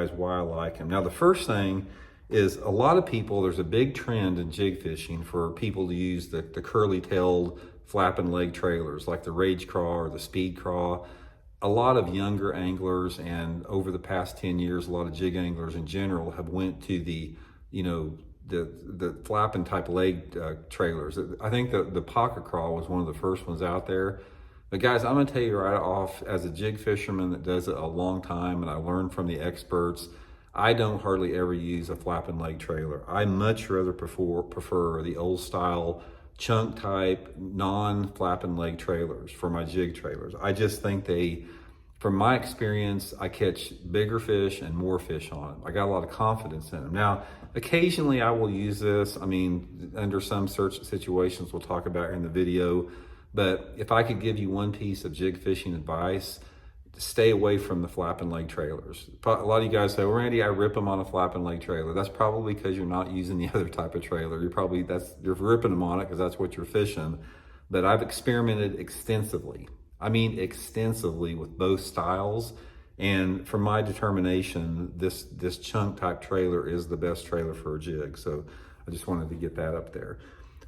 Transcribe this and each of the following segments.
guys why I like them. Now, the first thing is a lot of people, there's a big trend in jig fishing for people to use the curly-tailed flapping leg trailers like the Rage Craw or the Speed Craw. A lot of younger anglers, and over the past 10 years, a lot of jig anglers in general have went to the, the flapping type leg trailers. I think the Pocket Craw was one of the first ones out there. But guys, I'm gonna tell you right off, as a jig fisherman that does it a long time, and I learned from the experts, I don't hardly ever use a flapping leg trailer. I much rather prefer the old style chunk type, non-flapping leg trailers for my jig trailers. I just think from my experience, I catch bigger fish and more fish on them. I got a lot of confidence in them. Now, occasionally I will use this. I mean, under some search situations we'll talk about in the video, but if I could give you one piece of jig fishing advice, stay away from the flapping leg trailers. A lot of you guys say, well, Randy, I rip them on a flapping leg trailer. That's probably because you're not using the other type of trailer. You're ripping them on it because that's what you're fishing. But I've experimented extensively. I mean, extensively with both styles. And from my determination, this chunk type trailer is the best trailer for a jig. So I just wanted to get that up there.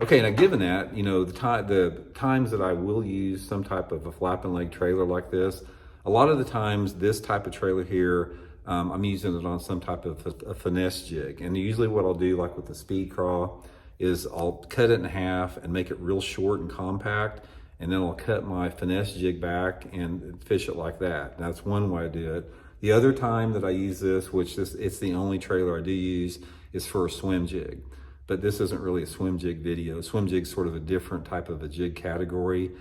Okay, now given that, the times that I will use some type of a flapping leg trailer like this, a lot of the times this type of trailer here, I'm using it on some type of a finesse jig. And usually what I'll do, like with the Speed Craw, is I'll cut it in half and make it real short and compact. And then I'll cut my finesse jig back and fish it like that. That's one way I do it. The other time that I use this, it's the only trailer I do use, is for a swim jig. But this isn't really a swim jig video. Swim jig's sort of a different type of a jig category.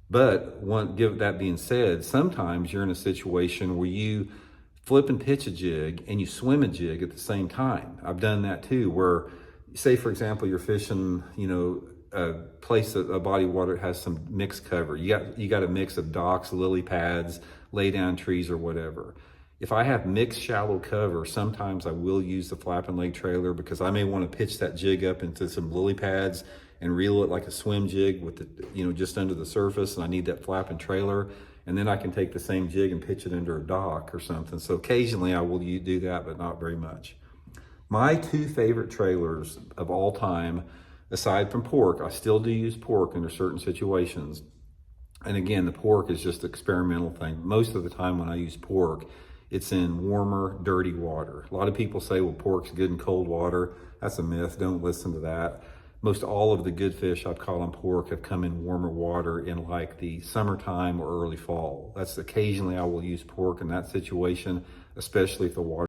But that being said, sometimes you're in a situation where you flip and pitch a jig and you swim a jig at the same time. I've done that too, where say for example, you're fishing, a place, a body of water that has some mixed cover. You got a mix of docks, lily pads, lay down trees or whatever. If I have mixed shallow cover, sometimes I will use the flapping leg trailer because I may want to pitch that jig up into some lily pads and reel it like a swim jig with the, just under the surface, and I need that flapping trailer. And then I can take the same jig and pitch it under a dock or something. So occasionally I will do that, but not very much. My two favorite trailers of all time, aside from pork, I still do use pork under certain situations. And again, the pork is just an experimental thing. Most of the time when I use pork, it's in warmer, dirty water. A lot of people say, well, pork's good in cold water. That's a myth. Don't listen to that. Most all of the good fish I've caught on pork have come in warmer water in like the summertime or early fall. That's occasionally I will use pork in that situation, especially if the water